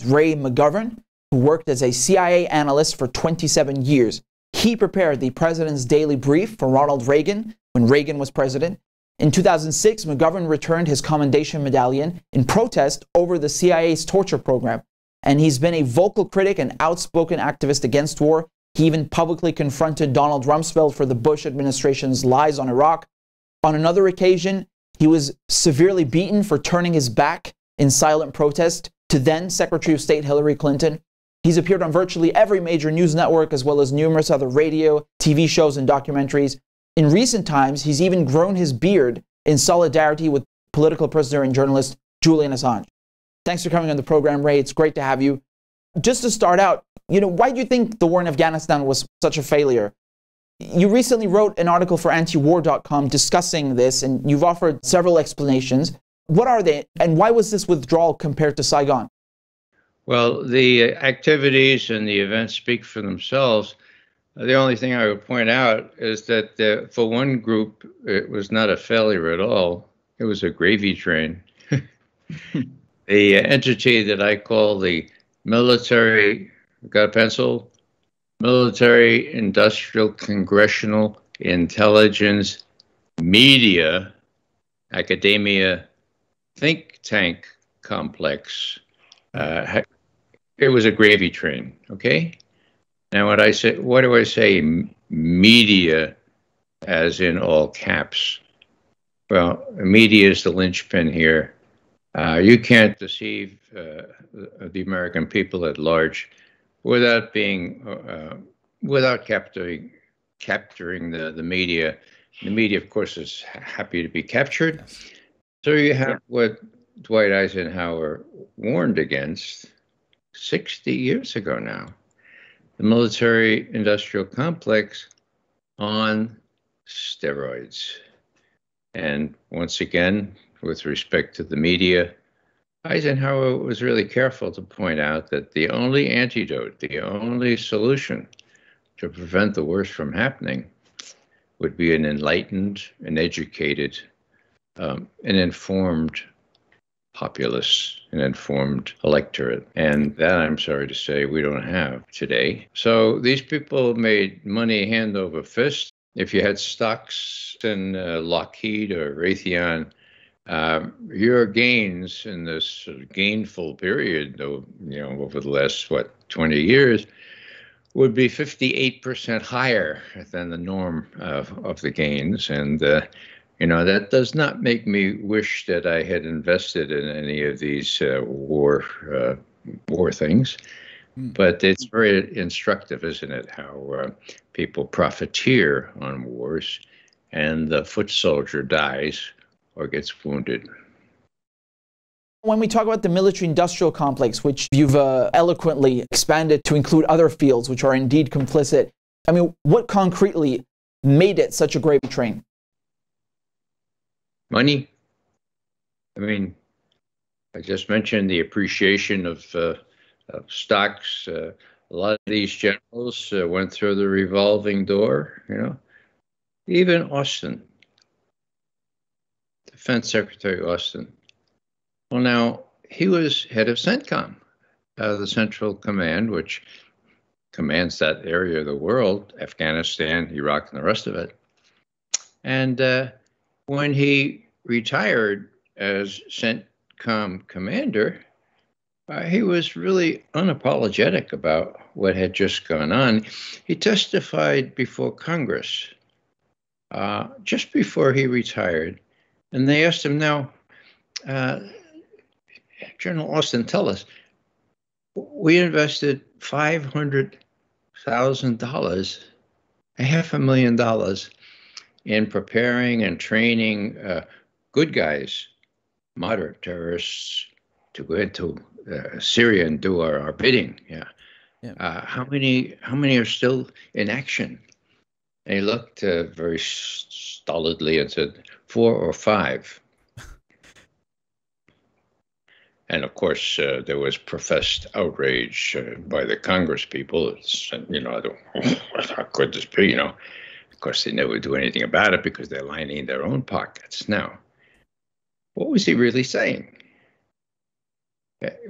Ray McGovern, who worked as a CIA analyst for 27 years. He prepared the president's daily brief for Ronald Reagan when Reagan was president. In 2006, McGovern returned his commendation medallion in protest over the CIA's torture program. And he's been a vocal critic and outspoken activist against war. He even publicly confronted Donald Rumsfeld for the Bush administration's lies on Iraq. On another occasion, he was severely beaten for turning his back in silent protest to then Secretary of State Hillary Clinton. He's appeared on virtually every major news network, as well as numerous other radio, TV shows, and documentaries. In recent times, he's even grown his beard in solidarity with political prisoner and journalist Julian Assange. Thanks for coming on the program, Ray. It's great to have you. Just to start out, why do you think the war in Afghanistan was such a failure? You recently wrote an article for antiwar.com discussing this, and you've offered several explanations. What are they, and why was this withdrawal compared to Saigon? Well, the activities and the events speak for themselves. The only thing I would point out is that for one group, it was not a failure at all. It was a gravy train. The entity that I call the military, got a pencil? Military, Industrial, Congressional, Intelligence, Media, Academia, Think Tank Complex. It was a gravy train, okay? Now, what do I say? Media, as in all caps. Well, media is the linchpin here. You can't deceive the American people at large without capturing the media. The media, of course, is happy to be captured. So you have what Dwight Eisenhower warned against 60 years ago now. The military-industrial complex on steroids. And once again, with respect to the media, Eisenhower was really careful to point out that the only antidote, the only solution to prevent the worst from happening would be an enlightened, an educated, an informed populace, an informed electorate. And that, I'm sorry to say, we don't have today. So these people made money hand over fist. If you had stocks in Lockheed or Raytheon, your gains in this gainful period, over the last, 20 years, would be 58% higher than the norm of the gains. And, that does not make me wish that I had invested in any of these war things. But it's very instructive, isn't it, how people profiteer on wars and the foot soldier dies or gets wounded. When we talk about the military-industrial complex, which you've eloquently expanded to include other fields which are indeed complicit, what concretely made it such a gravy train? Money. I just mentioned the appreciation of stocks. A lot of these generals went through the revolving door, Even Austin, Defense Secretary Austin. Well, now, he was head of CENTCOM, the Central Command, which commands that area of the world, Afghanistan, Iraq, and the rest of it. And when he retired as CENTCOM commander, he was really unapologetic about what had just gone on. He testified before Congress just before he retired, and they asked him, now, General Austin, tell us, we invested $500,000, $500,000 in preparing and training good guys, moderate terrorists, to go into Syria and do our bidding. How many are still in action? And he looked very stolidly and said, 4 or 5. And of course, there was professed outrage by the Congress people. How could this be? Of course, they never do anything about it because they're lining their own pockets. Now, what was he really saying?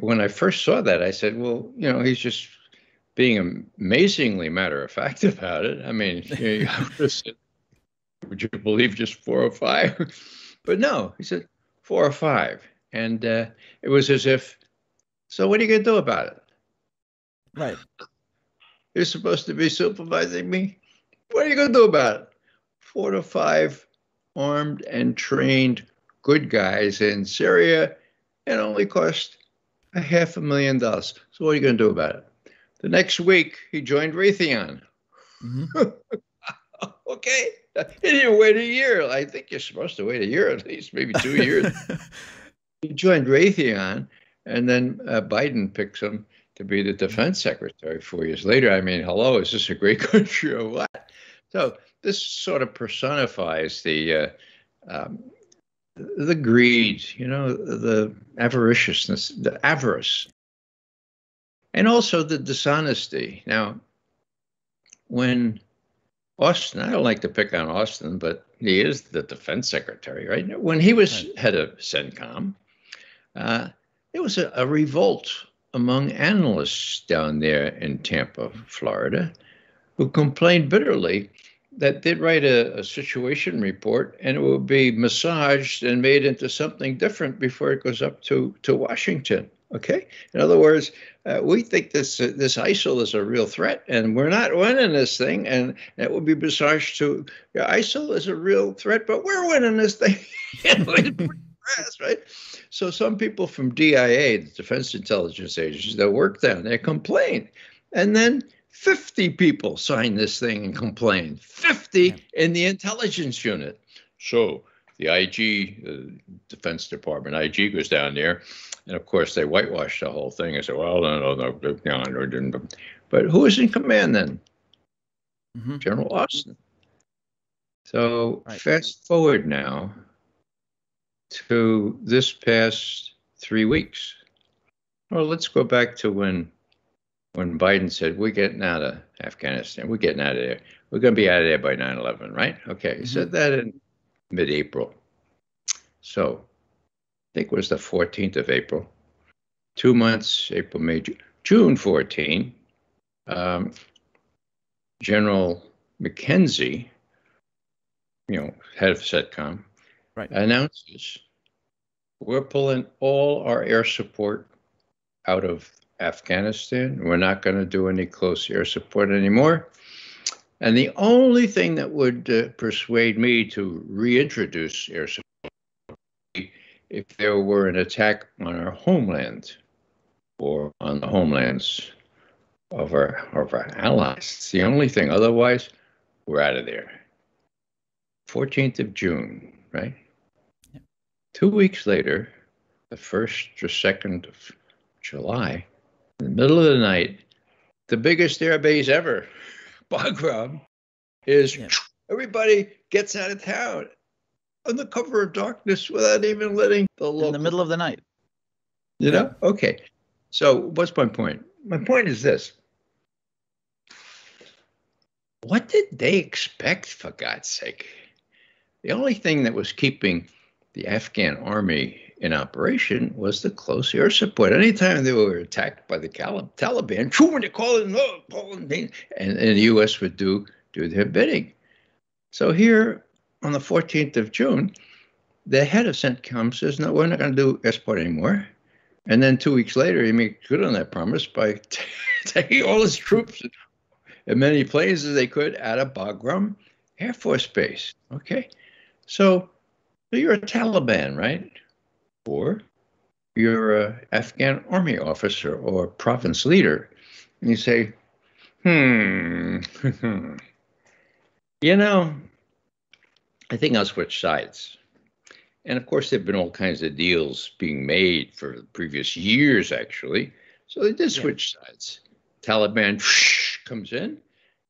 when I first saw that, I said, well, he's just being amazingly matter of fact about it. I mean, I would have said, would you believe just 4 or 5? But no, he said 4 or 5. And it was as if, so what are you going to do about it? Right. You're supposed to be supervising me. What are you going to do about it? 4 to 5 armed and trained good guys in Syria, and only cost $500,000. So what are you going to do about it? The next week, he joined Raytheon. Mm-hmm. Okay. He didn't wait a year. I think you're supposed to wait a year at least, maybe 2 years. He joined Raytheon, and then Biden picks him to be the defense secretary 4 years later. I mean, hello, is this a great country or what? So this sort of personifies the greed, the avariciousness, the avarice, and also the dishonesty. Now, when Austin, I don't like to pick on Austin, but he is the defense secretary, right? When he was head of CENTCOM, there was a revolt among analysts down there in Tampa, Florida, who complained bitterly that they'd write a situation report and it would be massaged and made into something different before it goes up to Washington. Okay? In other words, we think this ISIL is a real threat, and we're not winning this thing, and it will be massaged to ISIL is a real threat, but we're winning this thing. Right? So some people from DIA, the Defense Intelligence Agency, that work down there complained. And then 50 people signed this thing and complained. 50 in the intelligence unit. So the IG, the Defense Department, IG goes down there. And of course, they whitewashed the whole thing and said, well, no. But who was in command then? Mm-hmm. General Austin. So fast forward now to this past 3 weeks. Well, let's go back to when Biden said, we're getting out of Afghanistan. We're getting out of there. We're going to be out of there by 9/11, right? Okay. He said that in mid-April. So I think it was the 14th of April. 2 months, April, May, June 14, General McKenzie, head of CENTCOM, announces we're pulling all our air support out of Afghanistan. We're not going to do any close air support anymore. And the only thing that would persuade me to reintroduce air support if there were an attack on our homeland or on the homelands of our allies. It's the only thing. Otherwise, we're out of there. 14th of June, right? Yep. 2 weeks later, the 1st or 2nd of July, in the middle of the night, the biggest air base ever, Bagram, is everybody gets out of town on the cover of darkness without even letting the local... In the middle of the night. You know? Okay. So what's my point? My point is this. What did they expect, for God's sake? The only thing that was keeping the Afghan army in operation was the close air support. Anytime they were attacked by the Taliban, when they call it, and the U.S. would do their bidding. So here on the 14th of June, the head of CENTCOM says, no, we're not going to do air support anymore. And then 2 weeks later, he makes good on that promise by taking all his troops as many planes as they could out of Bagram Air Force Base. Okay. So you're a Taliban, right? Or you're an Afghan army officer or province leader. And you say, I think I'll switch sides. And of course, there have been all kinds of deals being made for the previous years, actually. So they did switch sides. Taliban comes in,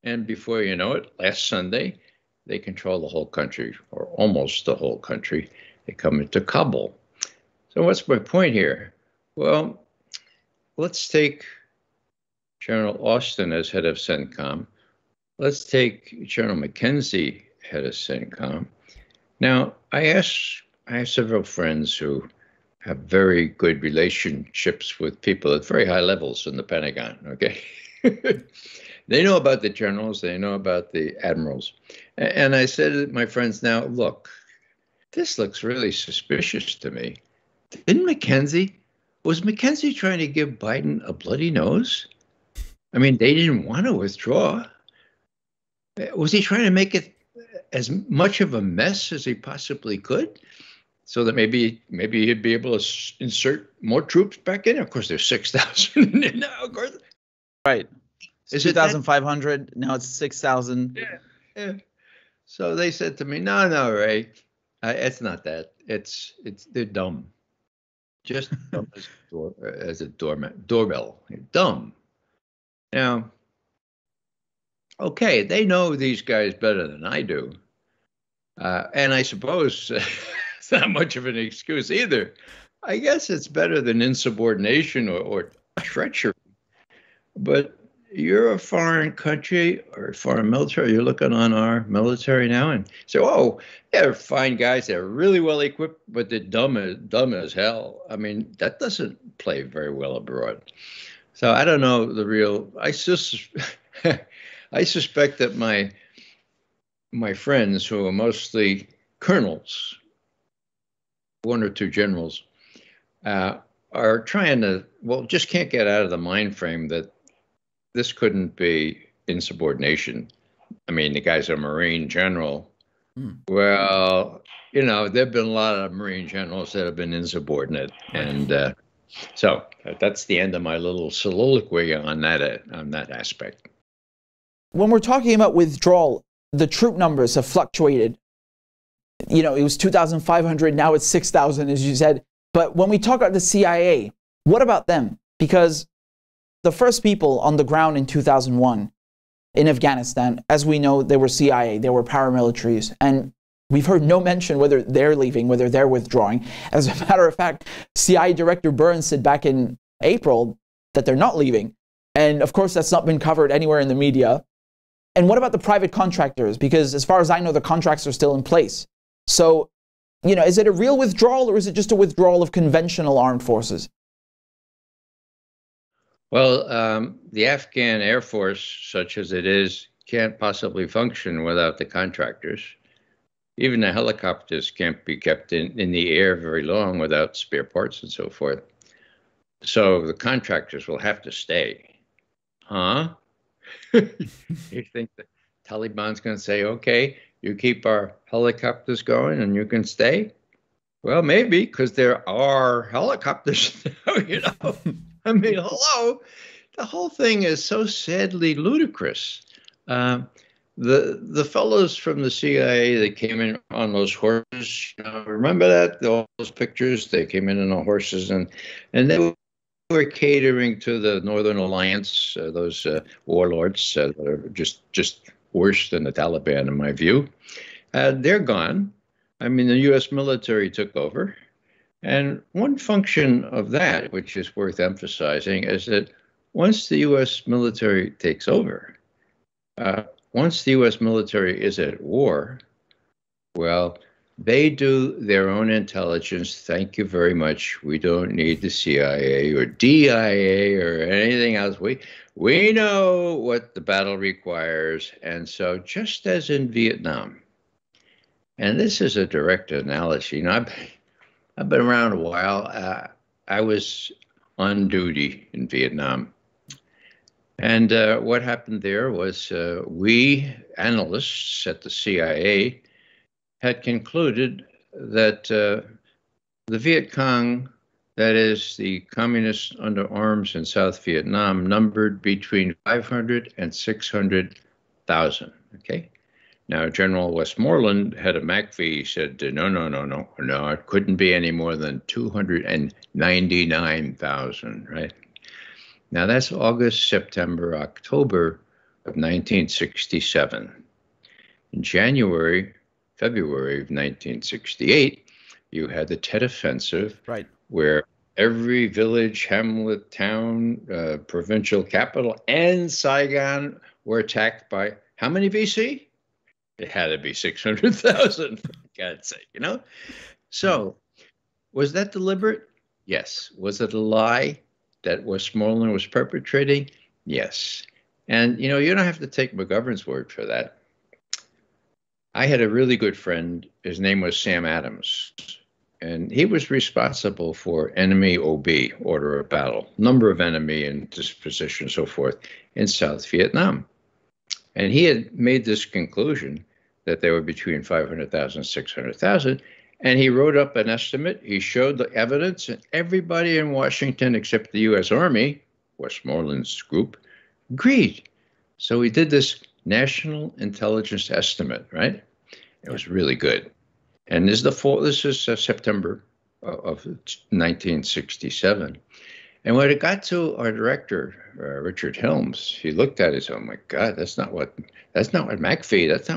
and before you know it, last Sunday, they control the whole country, or almost the whole country. They come into Kabul. So what's my point here? Well, let's take General Austin as head of CENTCOM. Let's take General McKenzie, head of CENTCOM. Now, I have several friends who have very good relationships with people at very high levels in the Pentagon, okay? They know about the generals, they know about the admirals. And I said to my friends, now, look, this looks really suspicious to me. Was McKenzie trying to give Biden a bloody nose? I mean, they didn't want to withdraw. Was he trying to make it as much of a mess as he possibly could, so that maybe he'd be able to insert more troops back in? Of course, there's 6,000 now. Of course, right. Is 2,500. Now it's 6,000. Yeah, yeah. So they said to me, "No, Ray, it's not that. They're dumb, just dumb as a doorbell. Dumb." Now, okay, they know these guys better than I do. And I suppose it's not much of an excuse either. I guess it's better than insubordination or treachery. But you're a foreign country or a foreign military. You're looking on our military now and say, oh, they're fine guys. They're really well equipped, but they're dumb as hell. I mean, that doesn't play very well abroad. So I don't know the real. I suspect that my friends, who are mostly colonels, one or two generals, are trying to, just can't get out of the mind frame that this couldn't be insubordination. I mean, the guy's a Marine general. Well, there've been a lot of Marine generals that have been insubordinate, and so that's the end of my little soliloquy on that aspect. When we're talking about withdrawal, the troop numbers have fluctuated. It was 2,500, now it's 6,000, as you said. But when we talk about the CIA, what about them? Because the first people on the ground in 2001 in Afghanistan, as we know, they were CIA, they were paramilitaries. And we've heard no mention whether they're leaving, whether they're withdrawing. As a matter of fact, CIA Director Burns said back in April that they're not leaving. And of course, that's not been covered anywhere in the media. And what about the private contractors? Because as far as I know, the contracts are still in place. So, is it a real withdrawal, or is it just a withdrawal of conventional armed forces? Well, the Afghan Air Force, such as it is, can't possibly function without the contractors. Even the helicopters can't be kept in the air very long without spare parts and so forth. So the contractors will have to stay. Huh? You think the Taliban's going to say, okay, you keep our helicopters going and you can stay? Well, maybe, because there are helicopters now, I mean, hello. The whole thing is so sadly ludicrous. The fellows from the CIA that came in on those horses, remember that? All those pictures, they came in on horses, and they were catering to the Northern Alliance, those warlords that are just worse than the Taliban, in my view. They're gone. I mean, the U.S. military took over. And one function of that, which is worth emphasizing, is that once the U.S. military takes over, once the U.S. military is at war, well, they do their own intelligence. Thank you very much. We don't need the CIA or DIA or anything else. We know what the battle requires. And so just as in Vietnam, and this is a direct analogy. I've been around a while. I was on duty in Vietnam. And what happened there was we analysts at the CIA had concluded that the Viet Cong, that is the communists under arms in South Vietnam, numbered between 500 and 600,000, okay? Now, General Westmoreland, head of MACV, said, no, it couldn't be any more than 299,000, right? Now, that's August, September, October of 1967. In January, February of 1968, you had the Tet Offensive, right, where every village, hamlet, town, provincial capital, and Saigon were attacked by how many VC? It had to be 600,000, for God's sake, So, was that deliberate? Yes. Was it a lie that Westmoreland was perpetrating? Yes. And, you know, you don't have to take McGovern's word for that. I had a really good friend. His name was Sam Adams. And he was responsible for enemy OB, order of battle, number of enemy and disposition, so forth, in South Vietnam. And he had made this conclusion that they were between 500,000 and 600,000. And he wrote up an estimate. He showed the evidence, and everybody in Washington, except the U.S. Army, Westmoreland's group, agreed. So he did this national intelligence estimate, right? It was really good. And this is September of 1967. And when it got to our director, Richard Helms, he looked at it and said, "Oh my God, that's not what McPhee, that's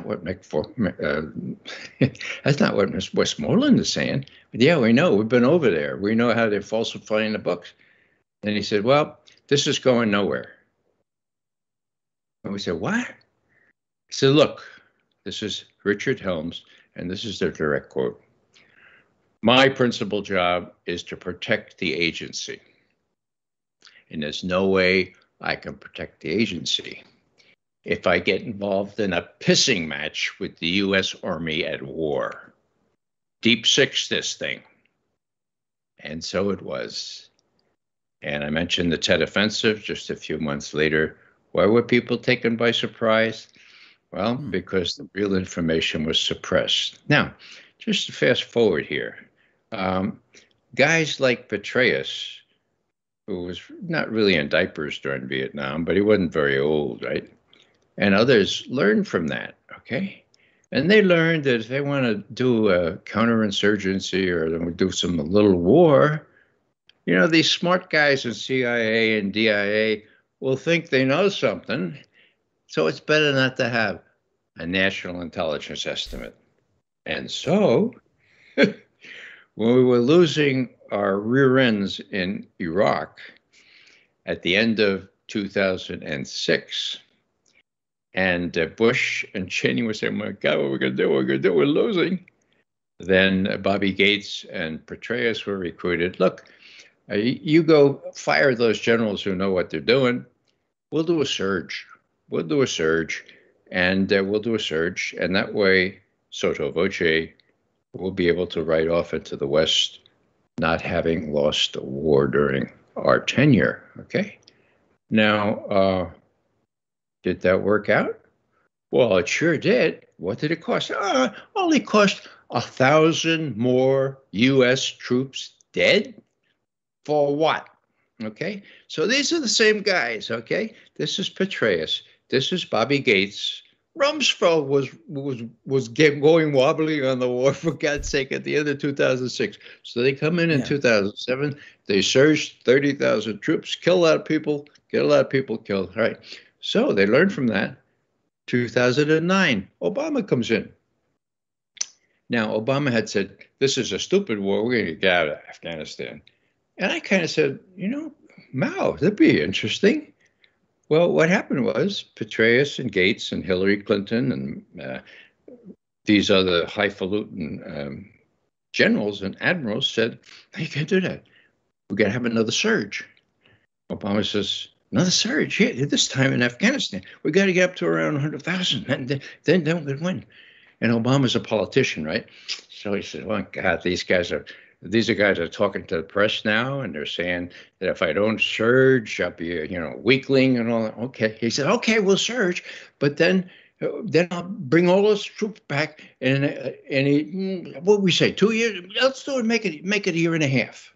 not what Westmoreland is saying." But yeah, we know. We've been over there. We know how they're falsifying the books. And he said, "Well, this is going nowhere." And we said, "What?" He said, "Look, this is Richard Helms, and this is their direct quote. My principal job is to protect the agency. And there's no way I can protect the agency if I get involved in a pissing match with the U.S. Army at war. Deep six this thing." And so it was. And I mentioned the Tet Offensive just a few months later. Why were people taken by surprise? Well, because the real information was suppressed. Now, just to fast forward here, guys like Petraeus, who was not really in diapers during Vietnam, but he wasn't very old, right? And others learned from that, okay? And they learned that if they want to do a counterinsurgency or they do some little war, you know, these smart guys in CIA and DIA will think they know something. So it's better not to have a national intelligence estimate. And so when we were losing our rear ends in Iraq at the end of 2006, and Bush and Cheney were saying, "My God, what are we going to do? What are we going to do? We're losing." Then Bobby Gates and Petraeus were recruited. "Look, you go fire those generals who know what they're doing. We'll do a surge. We'll do a surge, and that way, sotto voce, we'll be able to ride off into the West, not having lost a war during our tenure." Okay. Now, did that work out? Well, it sure did. What did it cost? Only cost 1,000 more U.S. troops dead. For what? Okay. So these are the same guys. Okay. This is Petraeus. This is Bobby Gates. Rumsfeld was going wobbly on the war, for God's sake, at the end of 2006. So they come in 2007. They surged 30,000 troops, kill a lot of people, get a lot of people killed. All right. So they learned from that. 2009, Obama comes in. Now, Obama had said, "This is a stupid war. We're going to get out of Afghanistan." And I kind of said, you know, Mao, that'd be interesting. Well, what happened was Petraeus and Gates and Hillary Clinton and these other highfalutin generals and admirals said, "You can't do that. We're going to have another surge." Obama says, "Another surge? Yeah, this time in Afghanistan. We got to get up to around 100,000, and then we'll win." And Obama's a politician, right? So he said, "Well, God, these guys are talking to the press now, and they're saying that if I don't surge, I'll be a weakling and all that." Okay. He said, "Okay, we'll surge, but then I'll bring all those troops back, and what we say, 2 years? Let's do it. Make it a year and a half."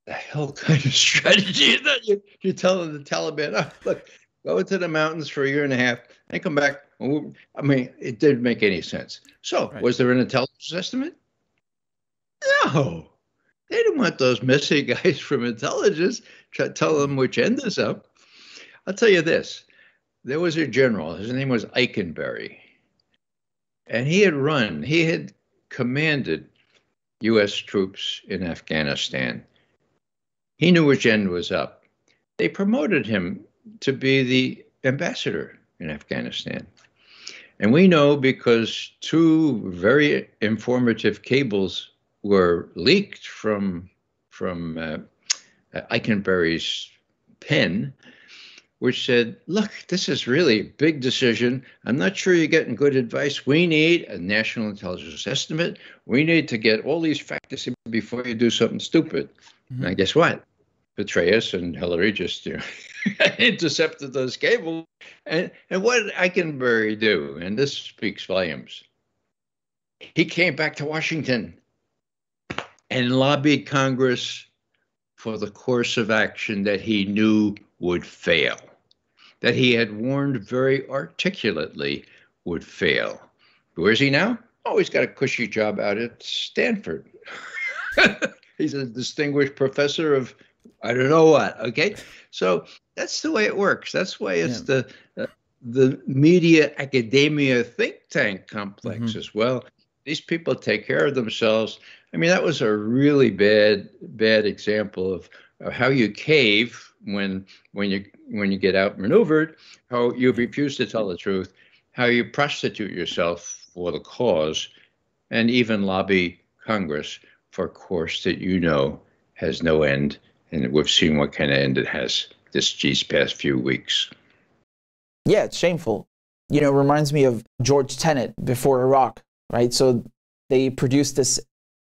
The hell kind of strategy is that? You're telling the Taliban, "Oh, look, go into the mountains for a year and a half and come back." I mean, it didn't make any sense. So, Was there an intelligence estimate? No. They didn't want those missing guys from intelligence to tell them which end is up. I'll tell you this. There was a general. His name was Eikenberry. And he had commanded U.S. troops in Afghanistan. He knew which end was up. They promoted him to be the ambassador in Afghanistan. And we know because 2 very informative cables were leaked from Eikenberry's pen, which said, look, this is really a big decision. I'm not sure you're getting good advice. We need a national intelligence estimate. We need to get all these factors before you do something stupid. Mm-hmm. And guess what? Petraeus and Hillary just intercepted those cables. And what did Eikenberry do? And this speaks volumes. He came back to Washington and lobbied Congress for the course of action that he knew would fail, that he had warned very articulately would fail. Where is he now? Oh, he's got a cushy job out at Stanford. He's a distinguished professor of I don't know what, okay? So that's the way it works. That's why it's the media academia think tank complex as well. These people take care of themselves. I mean, that was a really bad example of how you cave when you get outmaneuvered, how you refuse to tell the truth, how you prostitute yourself for the cause, and even lobby Congress for a course that you know has no end. And we've seen what kind of end it has these past few weeks. Yeah, it's shameful. You know, it reminds me of George Tenet before Iraq, right? So they produced this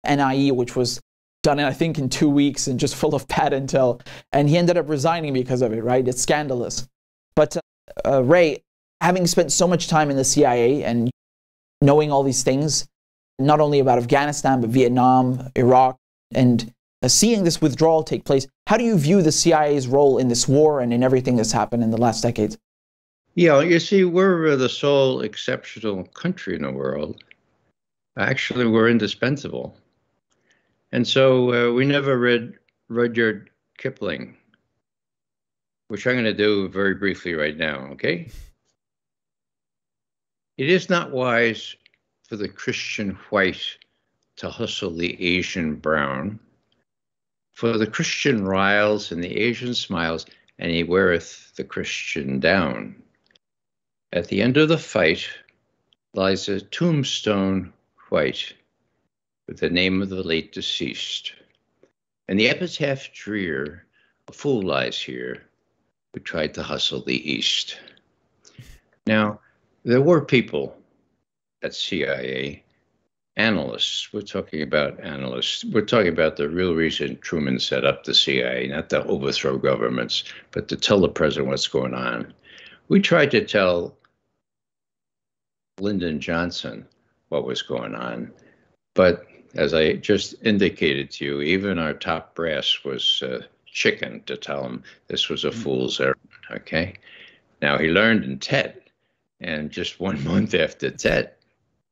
NIE, which was done, I think, in 2 weeks and just full of bad intel. And he ended up resigning because of it, right? It's scandalous. But Ray, having spent so much time in the CIA and knowing all these things, not only about Afghanistan, but Vietnam, Iraq, and seeing this withdrawal take place, how do you view the CIA's role in this war and in everything that's happened in the last decades? Yeah, you see, we're the sole exceptional country in the world. Actually, we're indispensable. And so we never read Rudyard Kipling, which I'm going to do very briefly right now, okay? It is not wise for the Christian white to hustle the Asian brown, for the Christian riles and the Asian smiles, and he weareth the Christian down. At the end of the fight lies a tombstone white with the name of the late deceased. And the epitaph drear, a fool lies here who tried to hustle the East. Now, there were people at CIA, analysts. We're talking about analysts. We're talking about the real reason Truman set up the CIA, not to overthrow governments, but to tell the president what's going on. We tried to tell Lyndon Johnson what was going on, but as I just indicated to you, even our top brass was chicken to tell him this was a fool's errand, okay? Now, he learned in Tet, and just 1 month after Tet,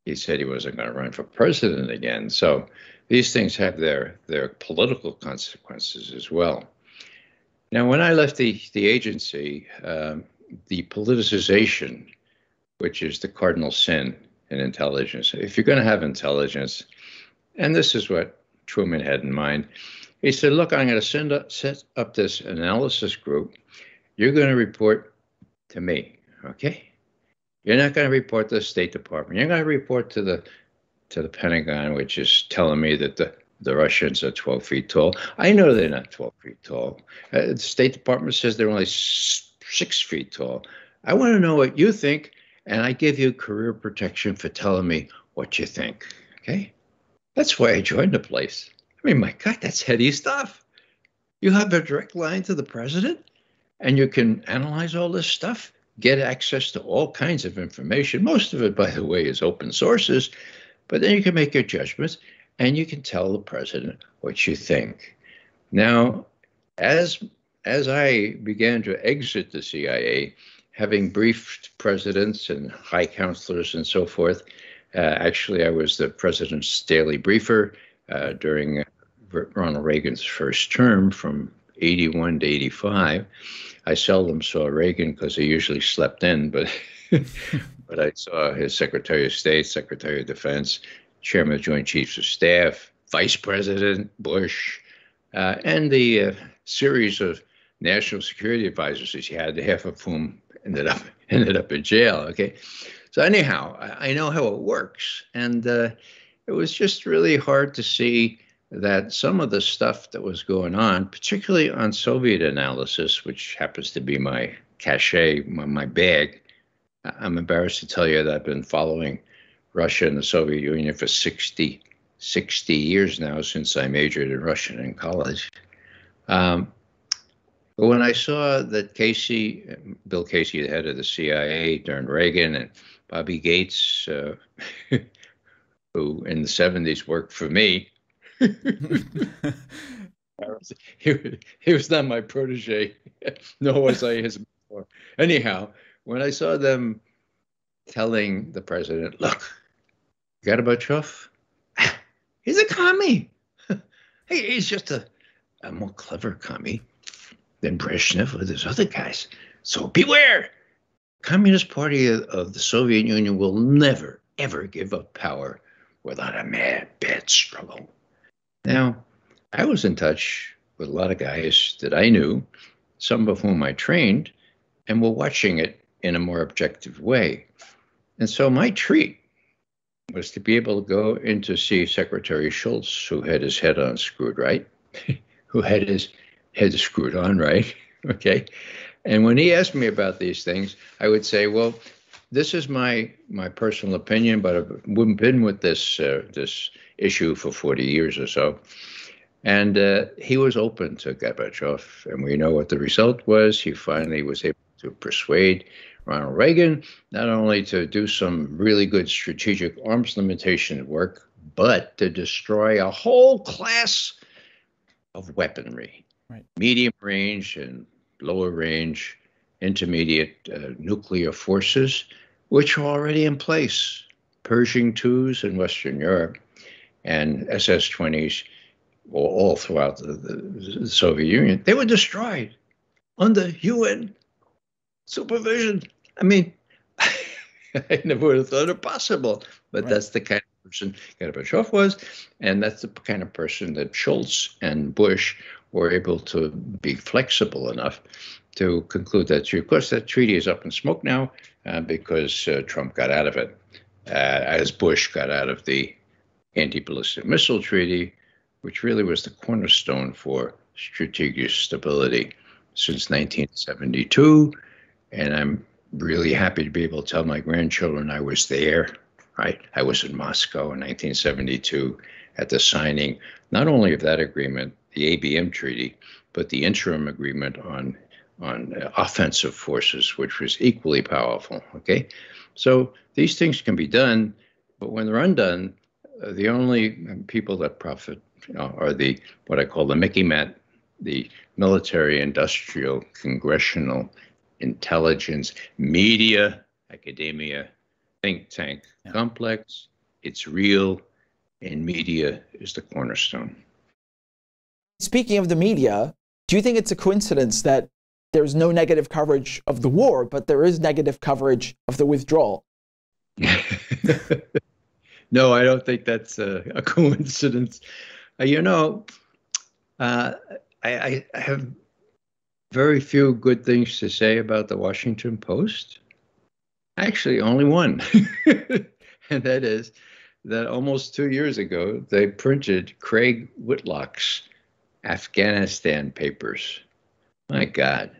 he said he wasn't going to run for president again. So these things have their political consequences as well. Now, when I left the agency, the politicization, which is the cardinal sin in intelligence, if you're going to have intelligence, and this is what Truman had in mind, he said, look, I'm going to set up this analysis group. You're going to report to me, okay? You're not going to report to the State Department. You're going to report to the Pentagon, which is telling me that the Russians are 12 feet tall. I know they're not 12 feet tall. The State Department says they're only 6 feet tall. I want to know what you think, and I give you career protection for telling me what you think, okay? That's why I joined the place. I mean, my God, that's heady stuff. You have a direct line to the president, and you can analyze all this stuff, get access to all kinds of information. Most of it, by the way, is open sources, but then you can make your judgments and you can tell the president what you think. Now, as I began to exit the CIA, having briefed presidents and high counselors and so forth, actually I was the president's daily briefer during Ronald Reagan's first term from 81 to 85. I seldom saw Reagan because he usually slept in, but but I saw his Secretary of State, Secretary of Defense, Chairman of Joint Chiefs of Staff, Vice President Bush, and the series of national security advisors that he had, half of whom ended up in jail. Okay, so anyhow, I know how it works, and it was just really hard to see that some of the stuff that was going on, particularly on Soviet analysis, which happens to be my cachet, my bag. I'm embarrassed to tell you that I've been following Russia and the Soviet Union for 60 years now, since I majored in Russian in college. But when I saw that Bill Casey, the head of the CIA during Reagan, and Bobby Gates, who in the 70s worked for me, he was not my protege, nor was I his mentor. Anyhow, when I saw them telling the president, look, Gorbachev, he's a commie. He's just a more clever commie than Brezhnev or those other guys. So beware. Communist Party of the Soviet Union will never, ever give up power without a bad struggle. Now, I was in touch with a lot of guys that I knew, some of whom I trained, and were watching it in a more objective way. And so my treat was to be able to go in to see Secretary Shultz, who had his head on screwed right, who had his head screwed on right, okay? And when he asked me about these things, I would say, well, this is my personal opinion, but I've been with this issue for 40 years or so. And he was open to Gorbachev, and we know what the result was. He finally was able to persuade Ronald Reagan not only to do some really good strategic arms limitation work, but to destroy a whole class of weaponry, right? Medium range and lower range, intermediate nuclear forces, which are already in place. Pershing IIs in Western Europe and SS-20s all throughout the Soviet Union. They were destroyed under UN supervision. I mean, I never would have thought it possible, but right. That's the kind of person Gorbachev was, and that's the kind of person that Schultz and Bush were able to be flexible enough to conclude that treaty. Of course, that treaty is up in smoke now because Trump got out of it, as Bush got out of the anti-ballistic missile treaty, which really was the cornerstone for strategic stability since 1972. And I'm really happy to be able to tell my grandchildren I was there, right? I was in Moscow in 1972 at the signing, not only of that agreement, the ABM treaty, but the interim agreement on offensive forces, which was equally powerful, okay? So these things can be done, but when they're undone, the only people that profit are the, what I call the Mickey Mat, the military, industrial, congressional, intelligence, media, academia, think tank complex. It's real, and media is the cornerstone. Speaking of the media, do you think it's a coincidence that there's no negative coverage of the war, but there is negative coverage of the withdrawal? No, I don't think that's a coincidence. I have very few good things to say about the Washington Post. Actually, only one. And that is that almost 2 years ago, they printed Craig Whitlock's Afghanistan papers. My God.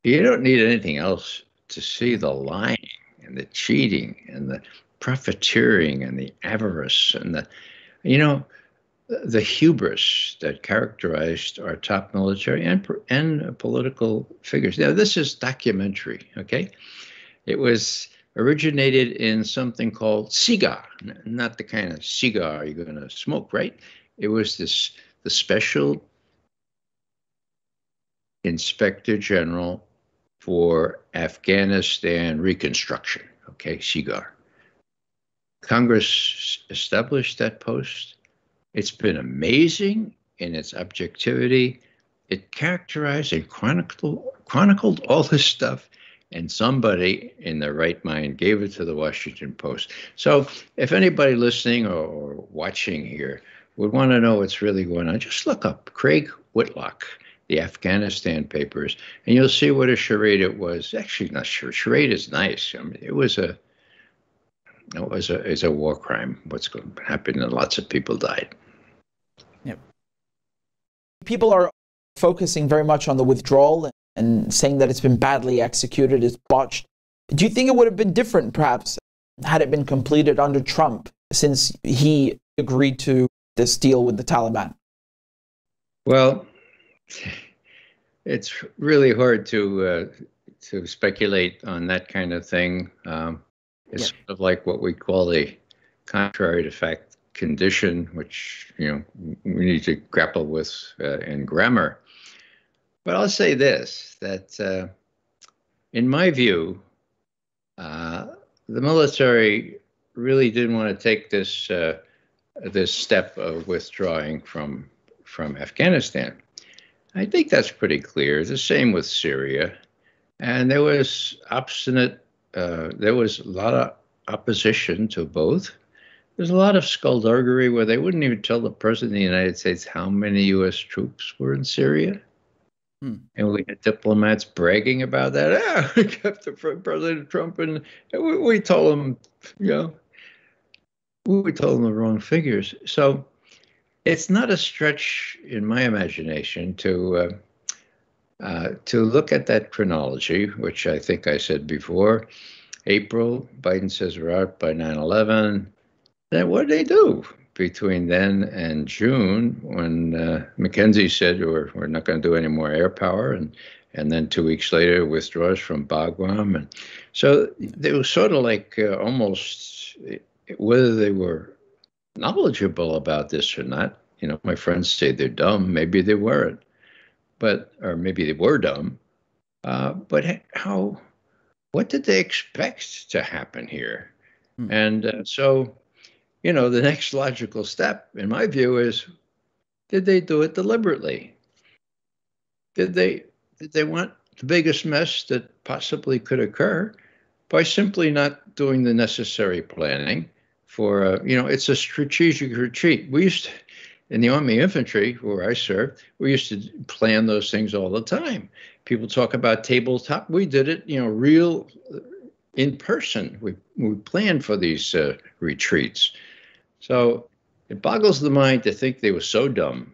You don't need anything else to see the lying and the cheating and the profiteering and the avarice and the hubris that characterized our top military and political figures. Now, this is documentary, okay? It was originated in something called cigar, not the kind of cigar you're going to smoke, right? It was the special Inspector General for Afghanistan Reconstruction, okay, cigar. Congress established that post. It's been amazing in its objectivity. It characterized and chronicled all this stuff, and somebody in their right mind gave it to the Washington Post. So if anybody listening or watching here would want to know what's really going on, just look up Craig Whitlock, the Afghanistan papers, and you'll see what a charade it was. Actually, not sure. Charade is nice. I mean, it was a war crime. What's going to happen, and lots of people died. Yep. People are focusing very much on the withdrawal and saying that it's been badly executed, it's botched. Do you think it would have been different, perhaps, had it been completed under Trump, since he agreed to this deal with the Taliban? Well, it's really hard to speculate on that kind of thing. It's sort of like what we call a contrary to fact condition, which we need to grapple with in grammar. But I'll say this: that in my view, the military really didn't want to take this this step of withdrawing from Afghanistan. I think that's pretty clear. The same with Syria, and there was there was a lot of opposition to both. There's a lot of skullduggery where they wouldn't even tell the President of the United States how many U.S. troops were in Syria. And we had diplomats bragging about that. We kept the President Trump, and we told him, we told him the wrong figures. So it's not a stretch in my imagination to look at that chronology, which I think I said before. April, Biden says we're out by 9/11. Then what did they do between then and June, when McKenzie said we're not going to do any more air power, and then 2 weeks later withdraws from Bagram, and so it was sort of like almost whether they were knowledgeable about this or not. My friends say they're dumb. Maybe they weren't, or maybe they were dumb. But what did they expect to happen here? And so, the next logical step, in my view, is: did they do it deliberately? Did they want the biggest mess that possibly could occur by simply not doing the necessary planning for? It's a strategic retreat. We used to, in the Army Infantry, where I served, we used to plan those things all the time. People talk about tabletop. We did it, real in person. We planned for these retreats. So it boggles the mind to think they were so dumb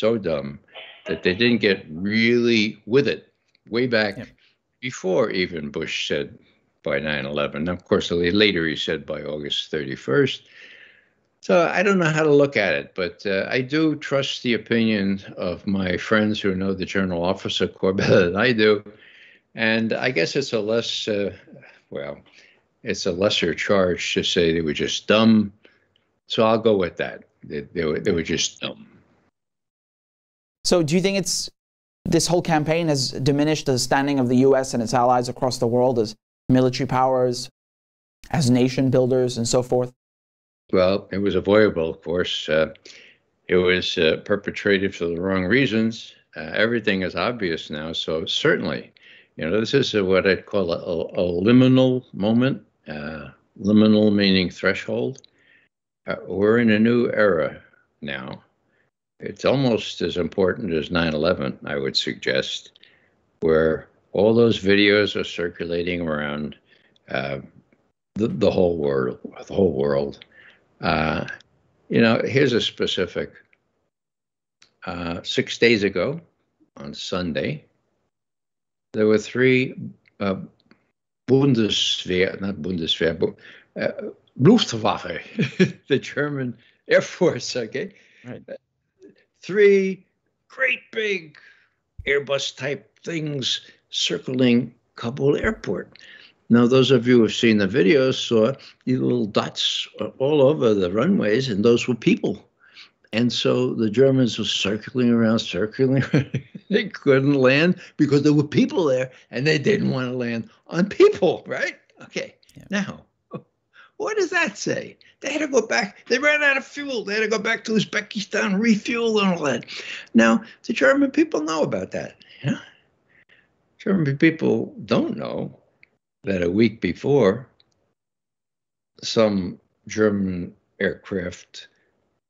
that they didn't get really with it way back before even Bush said by 9/11. Of course, later he said by August 31st. So I don't know how to look at it, but I do trust the opinion of my friends who know the General Officer Corps better than I do. And I guess it's a lesser charge to say they were just dumb. So I'll go with that. They were just dumb. So do you think this whole campaign has diminished the standing of the U.S. and its allies across the world as military powers, as nation builders, and so forth? Well, it was avoidable, of course. It was perpetrated for the wrong reasons. Everything is obvious now. So certainly, this is what I'd call a liminal moment. Liminal meaning threshold. We're in a new era now. It's almost as important as 9/11, I would suggest, where all those videos are circulating around the whole world. Here's a specific. 6 days ago, on Sunday, there were 3 Luftwaffe, the German Air Force, okay? Right. 3 great big Airbus type things circling Kabul airport. Now, those of you who have seen the videos saw these little dots all over the runways, and those were people. And so the Germans were circling around. They couldn't land because there were people there, and they didn't want to land on people, right? Okay. Yeah. Now, what does that say? They had to go back. They ran out of fuel. They had to go back to Uzbekistan, refuel and all that. Now, the German people know about that. German people don't know that a week before, some German aircraft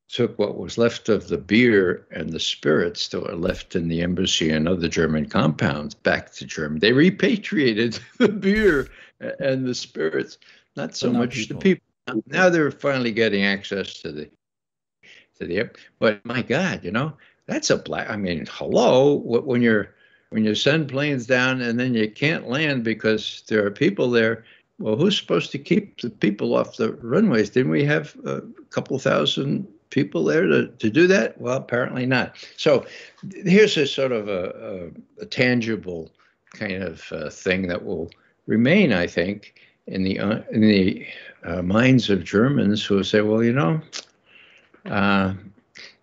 took what was left of the beer and the spirits that were left in the embassy and other German compounds back to Germany. They repatriated the beer and the spirits, not so much the people. Now they're finally getting access to to the air. But my God, you know, that's a black. I mean, hello, when you send planes down and then you can't land because there are people there. Well, who's supposed to keep the people off the runways? Didn't we have a couple thousand people there to do that? Well, apparently not. So here's a sort of a tangible kind of thing that will remain, I think, in the minds of Germans who will say, well, you know,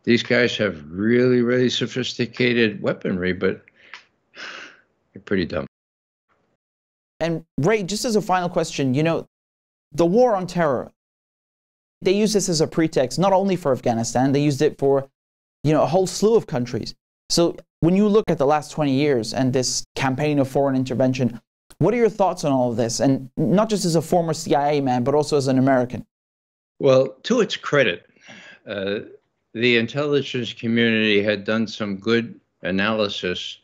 these guys have really, really sophisticated weaponry, but they're pretty dumb. And Ray, just as a final question, you know, the war on terror, they use this as a pretext, not only for Afghanistan, they used it for, you know, a whole slew of countries. So when you look at the last 20 years and this campaign of foreign intervention, what are your thoughts on all of this? And not just as a former CIA man, but also as an American. Well, to its credit, the intelligence community had done some good analysis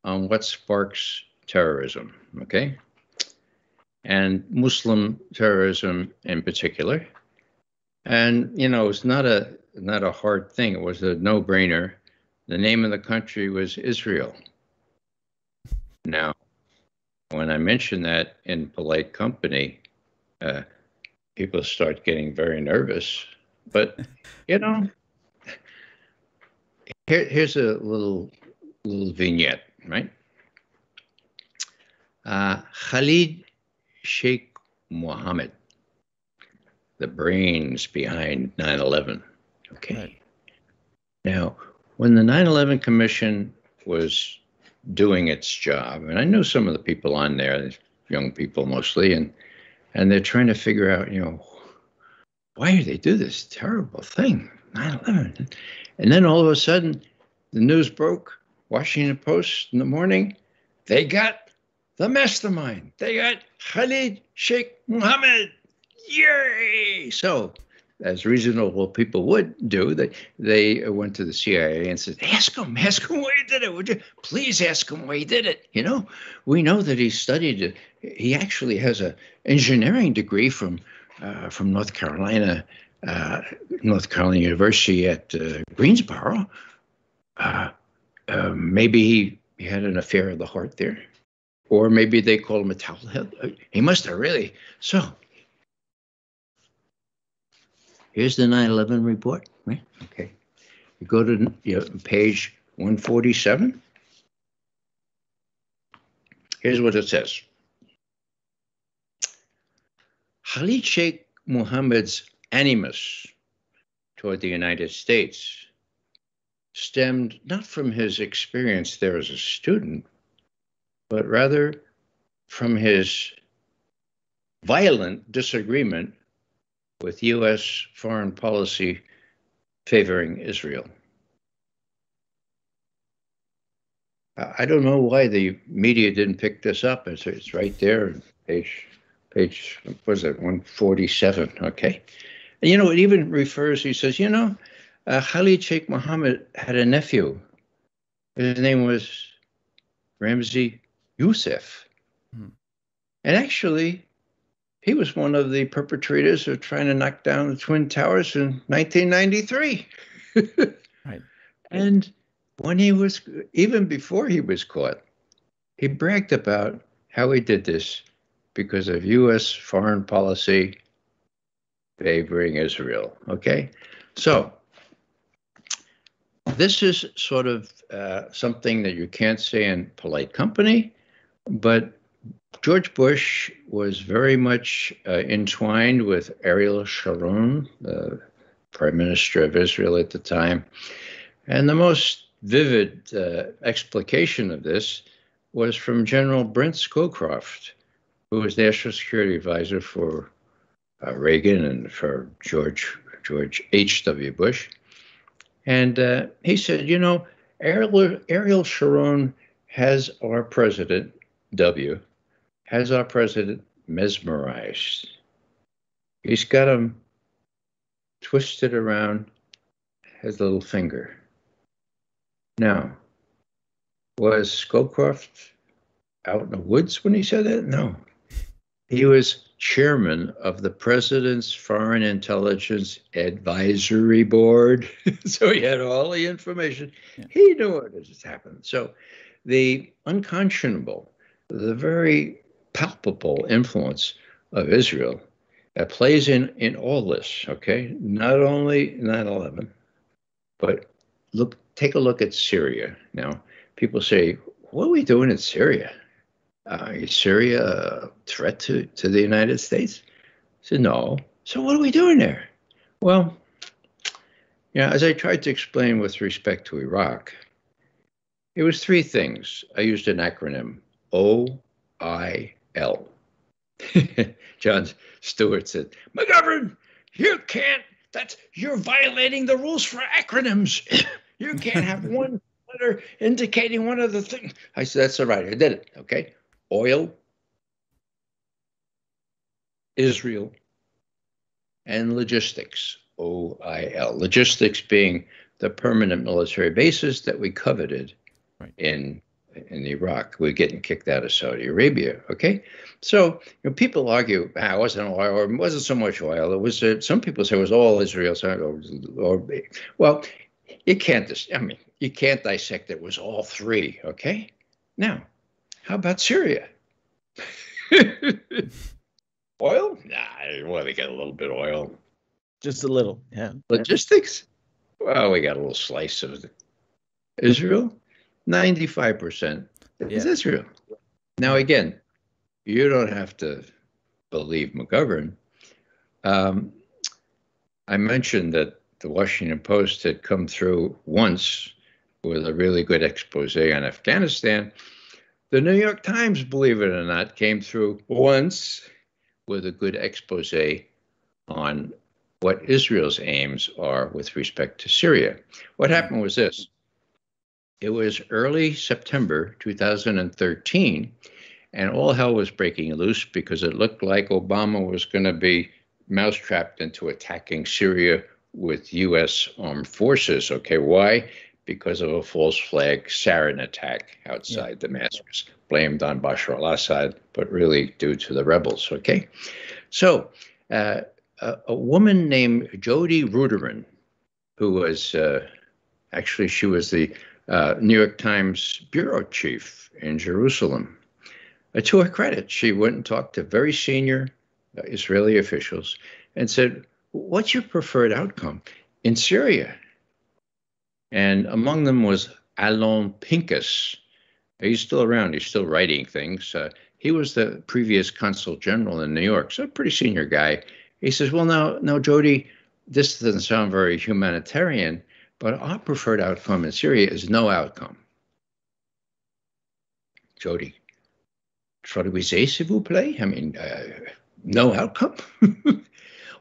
on what sparks terrorism, okay? And Muslim terrorism in particular. And, you know, it's not a hard thing. It was a no-brainer. The name of the country was Israel. Now, when I mention that in polite company, people start getting very nervous. But, you know, here's a little vignette, right? Khalid Sheikh Mohammed, the brains behind 9/11. Okay. Right. Now, when the 9/11 Commission was doing its job, and I know some of the people on there, young people mostly, and they're trying to figure out, you know, why did they do this terrible thing, 9/11? And then all of a sudden, the news broke, Washington Post in the morning, they got the mastermind. They got Khalid Sheikh Mohammed. Yay! So, as reasonable people would do, they went to the CIA and said, ask him why he did it, would you? Please ask him why he did it. You know, we know that he studied, he actually has an engineering degree from North Carolina University at Greensboro. Maybe he had an affair of the heart there. Or maybe they call him a towelhead. He must have really. So, here's the 9/11 report. Right? Okay. You go to page 147. Here's what it says. Khalid Sheikh Mohammed's animus toward the United States stemmed not from his experience there as a student, but rather from his violent disagreement with U.S. foreign policy favoring Israel. I don't know why the media didn't pick this up. It's right there, page, what was it, 147, okay? And, you know, it even refers, he says, you know, Khalid Sheikh Mohammed had a nephew. His name was Ramzi Youssef. And actually, he was one of the perpetrators of trying to knock down the Twin Towers in 1993. Right. And when he was, even before he was caught, he bragged about how he did this because of U.S. foreign policy favoring Israel. Okay? So, this is sort of something that you can't say in polite company, but George Bush was very much entwined with Ariel Sharon, the prime minister of Israel at the time. And the most vivid explication of this was from General Brent Scowcroft, who was National Security Advisor for Reagan and for George H.W. Bush. And he said, you know, Ariel Sharon has our president, W., has our president mesmerized. He's got him twisted around his little finger. Now, was Scowcroft out in the woods when he said that? No. He was chairman of the President's Foreign Intelligence Advisory Board. So he had all the information. Yeah. He knew what had happened. So the unconscionable, the very palpable influence of Israel plays in all this, okay? Not only 9/11, but take a look at Syria. Now, people say, what are we doing in Syria? Is Syria a threat to the United States? I said, no. So what are we doing there? Well, as I tried to explain with respect to Iraq, it was three things. I used an acronym, OIL. John Stewart said, McGovern, you're violating the rules for acronyms. You can't have one letter indicating one of the things. I said, that's all right. I did it. Okay. Oil, Israel, and logistics, OIL. Logistics being the permanent military bases that we coveted in Iraq. We're getting kicked out of Saudi Arabia, okay? So people argue, it wasn't oil, or it wasn't so much oil. It was, some people say it was all Israel. Well, you can't dissect it. It was all three, okay? Now, how about Syria? Oil? Nah, well, we got a little bit of oil. Just a little, yeah. Logistics? Well, we got a little slice of it. Israel? 95% is Israel. Now, again, you don't have to believe McGovern. I mentioned that the Washington Post had come through once with a really good expose on Afghanistan. The New York Times, believe it or not, came through once with a good expose on what Israel's aims are with respect to Syria. What happened was this. It was early September 2013, and all hell was breaking loose because it looked like Obama was going to be mousetrapped into attacking Syria with U.S. armed forces. Okay, why? Because of a false flag sarin attack outside Damascus, blamed on Bashar al-Assad, but really due to the rebels. Okay, so a woman named Jody Ruderman, who was actually she was the New York Times bureau chief in Jerusalem. To her credit, she went and talked to very senior Israeli officials and said, what's your preferred outcome in Syria? And among them was Alon Pincus. He's still around. He's still writing things. He was the previous consul general in New York, so a pretty senior guy. He says, well, now, Jody, this doesn't sound very humanitarian, but our preferred outcome in Syria is no outcome. Jody, traduisez, s'il vous plaît? I mean, no outcome?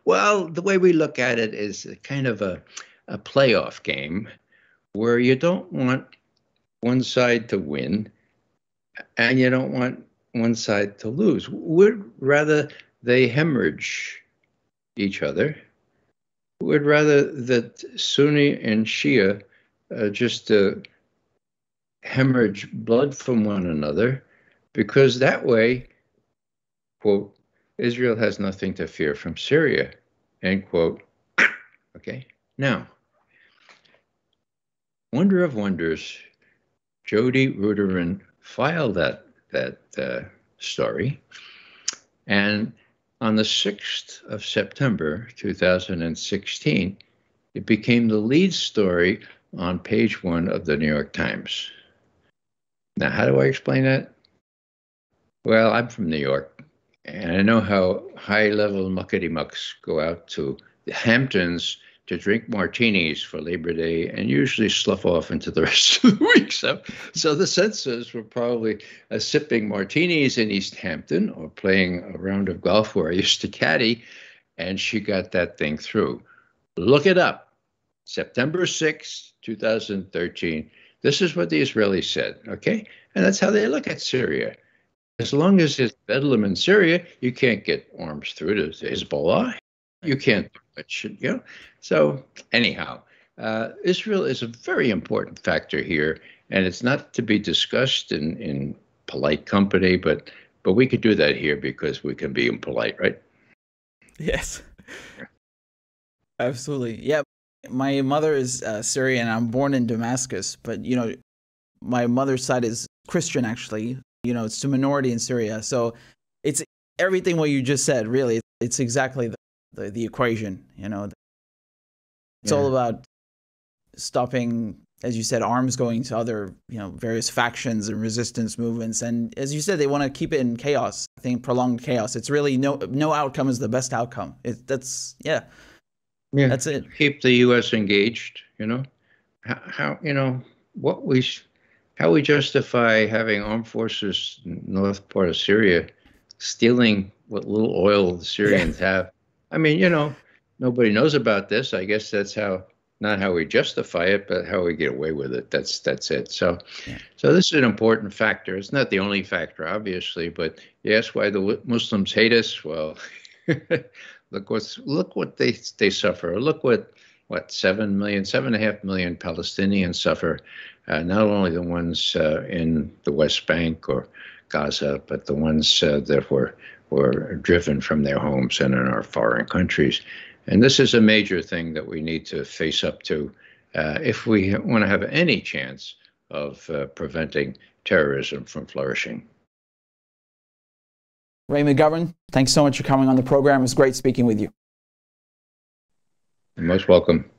Well, the way we look at it is kind of a playoff game where you don't want one side to win and you don't want one side to lose. We'd rather they hemorrhage each other. We'd rather that Sunni and Shia just hemorrhage blood from one another, because that way, quote, Israel has nothing to fear from Syria, end quote. Okay, now, wonder of wonders, Jody Ruderman filed that story, and on the 6th of September, 2016, it became the lead story on page 1 of the New York Times. Now, how do I explain that? Well, I'm from New York, and I know how high-level muckety-mucks go out to the Hamptons to drink martinis for Labor Day and usually slough off into the rest of the week. So the censors were probably sipping martinis in East Hampton or playing a round of golf where I used to caddy, and she got that thing through. Look it up. September 6, 2013. This is what the Israelis said, okay? And that's how they look at Syria. As long as it's Bedlam in Syria, you can't get arms through to Hezbollah. You can't do much, you know. So anyhow, Israel is a very important factor here, and it's not to be discussed in polite company, but But we could do that here because we can be impolite, right? Yes. Absolutely. Yeah. My mother is Syrian. I'm born in Damascus, but you know, my mother's side is Christian. Actually, you know, it's a minority in Syria. So it's everything what you just said. Really, it's exactly the equation. You know, it's all about stopping, as you said, arms going to other, you know, various factions and resistance movements. And as you said, they want to keep it in chaos. I think prolonged chaos. It's really no outcome is the best outcome. That's that's it. Keep the U.S. engaged. You know, how you know how we justify having armed forces in the north part of Syria stealing what little oil the Syrians have. I mean, you know, nobody knows about this. I guess that's not how we justify it, but how we get away with it. That's it. So this is an important factor. It's not the only factor, obviously, but you ask why the Muslims hate us. Well, look what they suffer. Look what 7.5 million Palestinians suffer. Not only the ones in the West Bank or Gaza, but the ones that were driven from their homes and in our foreign countries. And this is a major thing that we need to face up to if we want to have any chance of preventing terrorism from flourishing. Ray McGovern, thanks so much for coming on the program. It was great speaking with you. You're most welcome.